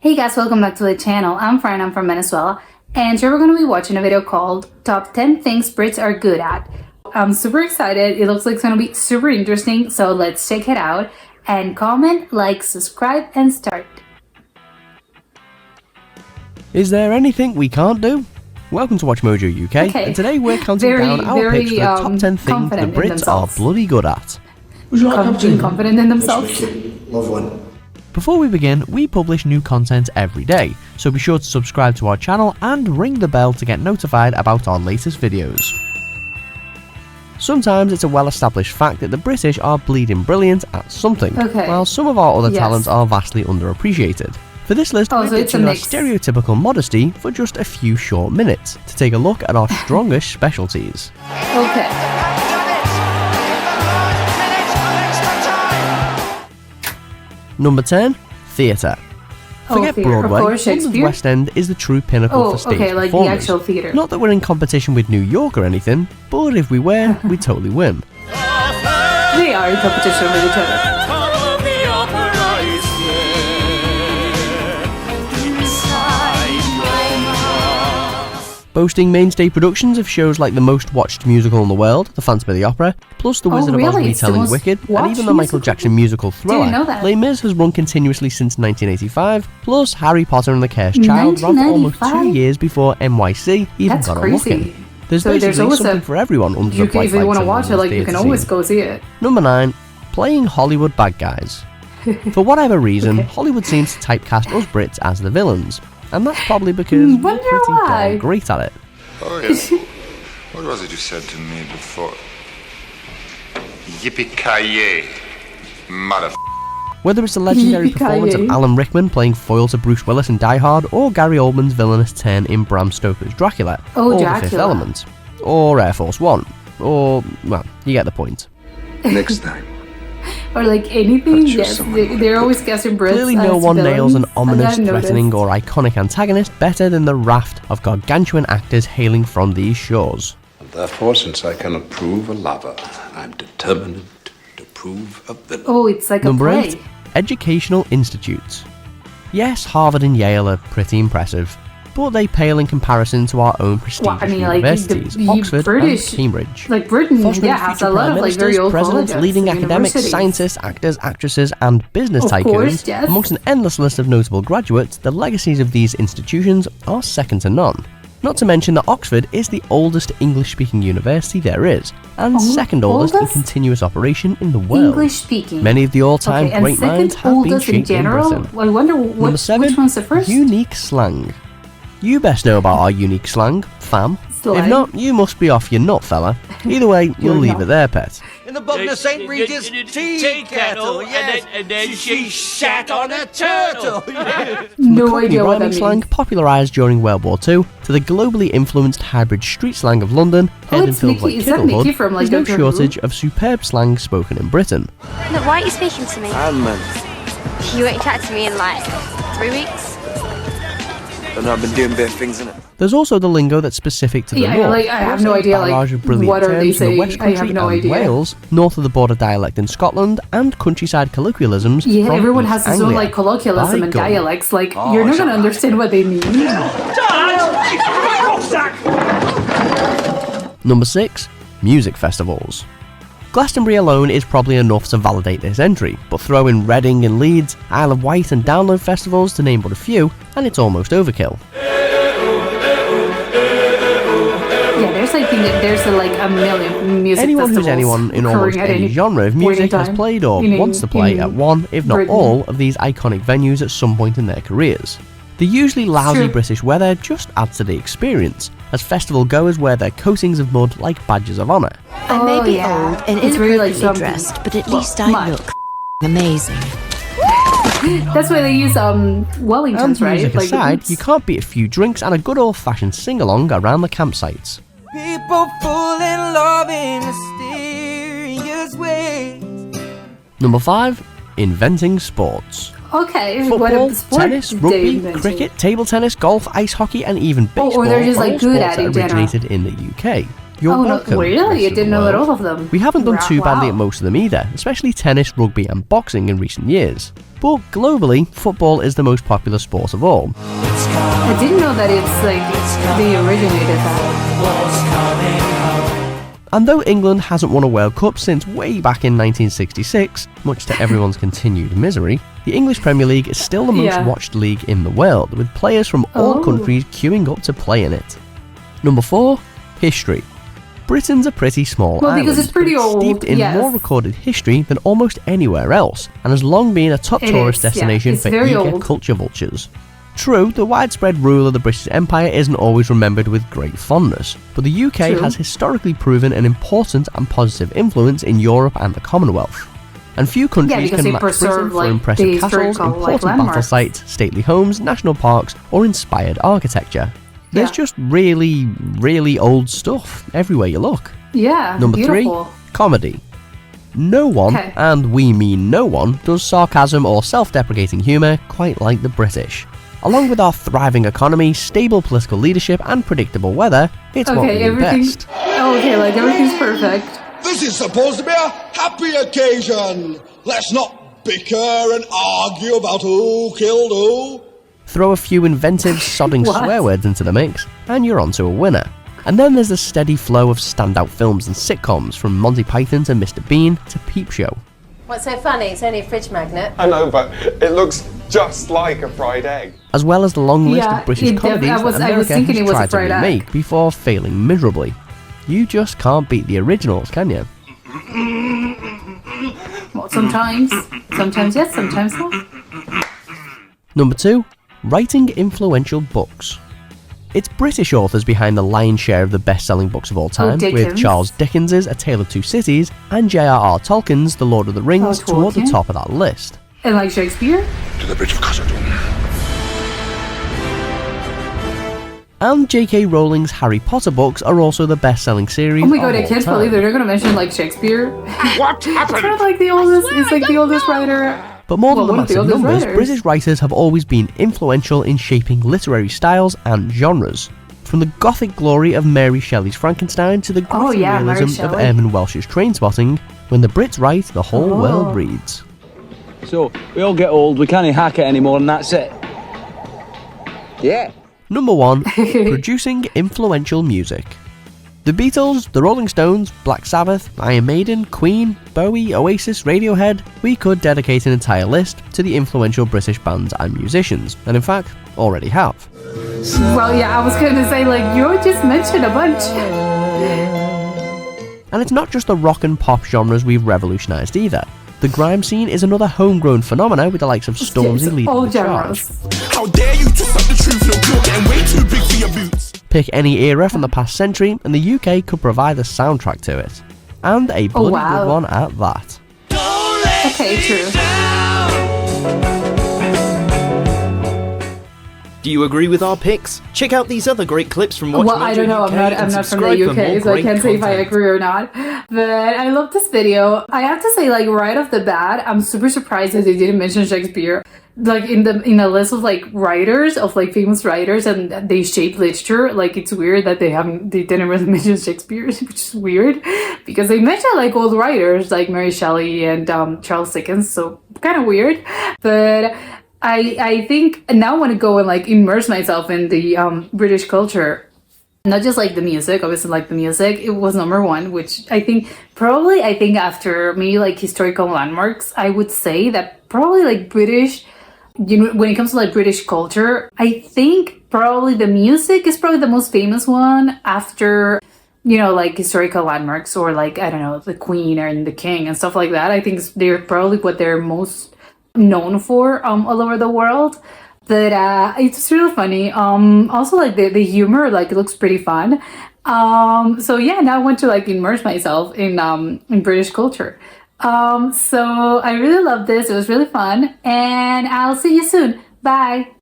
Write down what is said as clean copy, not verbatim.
Hey guys, welcome back to the channel. I'm Fran, I'm from Venezuela, and today we're going to be watching a video called Top 10 Things Brits Are Good At. I'm super excited. It looks like it's going to be super interesting, so let's check it out. And comment, like, subscribe, and start. Is there anything we can't do? Welcome to Watch Mojo UK, and today we're counting down our picks for the top 10 things the Brits are bloody good at. Confident in themselves. Love one. Before we begin, we publish new content every day, so be sure to subscribe to our channel and ring the bell to get notified about our latest videos. Sometimes it's a well-established fact that the British are bleeding brilliant at something, while some of our other talents are vastly underappreciated. For this list, we're ditching our stereotypical modesty for just a few short minutes to take a look at our strongest specialties. Number 10. Theatre. Forget Broadway, London's West End is the true pinnacle for stage performers. The actual theatre. Not that we're in competition with New York or anything, but if we were, we'd totally win. They are in competition with each other. Boasting mainstay productions of shows like the most watched musical in the world, The Phantom of the Opera, plus The Wizard of Oz retelling Wicked, and even the Michael Jackson musical Thriller, Les Mis has run continuously since 1985, plus Harry Potter and the Cursed Child ran for almost 2 years before NYC even got a look in. There's basically something for everyone under the bright lights. If you want to watch it, you can always go see it. Number 9. Playing Hollywood bad guys. For whatever reason, Hollywood seems to typecast us Brits as the villains. And that's probably because we're pretty damn great at it. Oh yeah. What was it you said to me before? Yippee-ki-yay, mother. Whether it's the legendary performance of Alan Rickman playing foil to Bruce Willis in Die Hard, or Gary Oldman's villainous turn in Bram Stoker's Dracula, or The Fifth Element, or Air Force One, or, well, you get the point. Next time. Or like anything, yes, they're always casting Brits. Clearly no one nails an ominous, threatening or iconic antagonist better than the raft of gargantuan actors hailing from these shores. Therefore, since I can approve a lover, I'm determined to prove a villain. Oh, it's like Number a play. 8. Educational institutes. Yes, Harvard and Yale are pretty impressive, but they pale in comparison to our own prestigious universities, Oxford and Cambridge. Like Britain, has a lot of very old presidents, leading academics, scientists, actors, actresses, and business tycoons. Amongst an endless list of notable graduates, the legacies of these institutions are second to none. Not to mention that Oxford is the oldest English-speaking university there is, and second oldest in continuous operation in the world. Many of the all-time great minds have been shaped in Britain. I wonder Number 7. Which one's the first? Unique slang. You best know about our unique slang, fam. Slang. If not, you must be off your nut, fella. Either way, you'll leave it there, pet. In the Bognor St. Regis tea kettle, yes. And then she shat on a turtle. No idea what that means. Slang popularised during World War II to the globally influenced hybrid street slang of London, heard and filled like Kiddlehood, there's no shortage of superb slang spoken in Britain. Look, why aren't you speaking to me? You won't chat to me in like 3 weeks? And I've been doing big things in it. There's also the lingo that's specific to the north. I have no idea. What are they saying? West I have no idea. Wales, north of the border dialect in Scotland, and countryside colloquialisms. Yeah, from everyone East has his own colloquialism and dialects. You're not gonna understand what they mean. Number 6. Music festivals. Glastonbury alone is probably enough to validate this entry, but throw in Reading and Leeds, Isle of Wight and Download festivals to name but a few, and it's almost overkill. Yeah, there's a million music Anyone festivals. who's anyone in almost any genre of music has played or wants to play at one, if not all, of these iconic venues at some point in their careers. The usually lousy British weather just adds to the experience, as festival goers wear their coatings of mud like badges of honour. I may be old and inappropriately dressed, but at least I look amazing. That's why they use Wellingtons, right? Music aside, you can't beat a few drinks and a good old-fashioned sing-along around the campsites. People fall in love in mysterious ways. Number 5. Inventing sports. Okay, football, tennis, rugby, cricket, table tennis, golf, ice hockey, and even baseball. Or they're just good at it. Originated in the UK. You're welcome. Really? I didn't know that all of them. We haven't done too badly at most of them either, especially tennis, rugby, and boxing in recent years. But globally, football is the most popular sport of all. I didn't know that it's like they originated that. And though England hasn't won a World Cup since way back in 1966, much to everyone's continued misery, the English Premier League is still the most watched league in the world, with players from all countries queuing up to play in it. Number 4, history. Britain's a pretty small island, because it's pretty old, steeped in more recorded history than almost anywhere else, and has long been a top tourist destination for eager culture vultures. True, the widespread rule of the British Empire isn't always remembered with great fondness, but the UK has historically proven an important and positive influence in Europe and the Commonwealth. And few countries can match Britain for impressive castles, important battle sites, stately homes, national parks, or inspired architecture. There's just really, really old stuff everywhere you look. Yeah, Number 3, comedy. No one, and we mean no one, does sarcasm or self-deprecating humour quite like the British. Along with our thriving economy, stable political leadership, and predictable weather, it's what we do best. Okay, like everything's perfect. This is supposed to be a happy occasion. Let's not bicker and argue about who killed who. Throw a few inventive, sodding swear words into the mix, and you're onto a winner. And then there's the steady flow of standout films and sitcoms, from Monty Python to Mr. Bean to Peep Show. What's so funny? It's only a fridge magnet. I know, but it looks just like a fried egg. As well as the long list of British comedies that America has tried to remake before failing miserably. You just can't beat the originals, can you? Well, sometimes. Sometimes yes, sometimes no. Number 2, writing influential books. It's British authors behind the lion's share of the best-selling books of all time, with Charles Dickens's A Tale of Two Cities and J.R.R. Tolkien's The Lord of the Rings toward the top of that list. And like Shakespeare? To the Bridge of Khazad-dûm. And J.K. Rowling's Harry Potter books are also the best-selling series. Oh my god, I can't believe they're gonna mention like Shakespeare. What happened? It's kind of like the oldest. It's like the oldest writer. But more than the massive numbers, British writers have always been influential in shaping literary styles and genres. From the gothic glory of Mary Shelley's Frankenstein to the gritty realism of Herman Welsh's Trainspotting, when the Brits write, the whole world reads. So, we all get old, we can't hack it anymore, and that's it. Yeah. Number 1, producing influential music. The Beatles, the Rolling Stones, Black Sabbath, Iron Maiden, Queen, Bowie, Oasis, Radiohead. We could dedicate an entire list to the influential British bands and musicians, and in fact, already have. Well, yeah, I was gonna say, like, you just mentioned a bunch. And it's not just the rock and pop genres we've revolutionised either. The grime scene is another homegrown phenomena with the likes of Stormzy leading the charge. How dare you twist up the truth, look, you're getting way too big for your boots. Pick any era from the past century and the UK could provide a soundtrack to it. And a bloody good one at that. Okay, true. Do you agree with our picks? Check out these other great clips from Watch Well, I don't know. I'm not from the UK, so I can't say if I agree or not. But I love this video. I have to say, like, right off the bat, I'm super surprised that they didn't mention Shakespeare. Like in the list of like writers, of like famous writers, and they shape literature. Like, it's weird that they didn't really mention Shakespeare, which is weird because they mentioned like old writers like Mary Shelley and Charles Dickens. So kind of weird, but. I think now I want to go and like immerse myself in the British culture, not just like the music. Obviously, like the music, it was number 1, which I think after maybe like historical landmarks, I would say that probably like British, you know, when it comes to like British culture, I think probably the music is probably the most famous one after, you know, like historical landmarks or like, I don't know, the Queen and the King and stuff like that. I think they're probably what they're most known for all over the world. But it's really funny. Also like the humor, like it looks pretty fun. So yeah, now I want to like immerse myself in British culture. So I really love this. It was really fun, and I'll see you soon. Bye.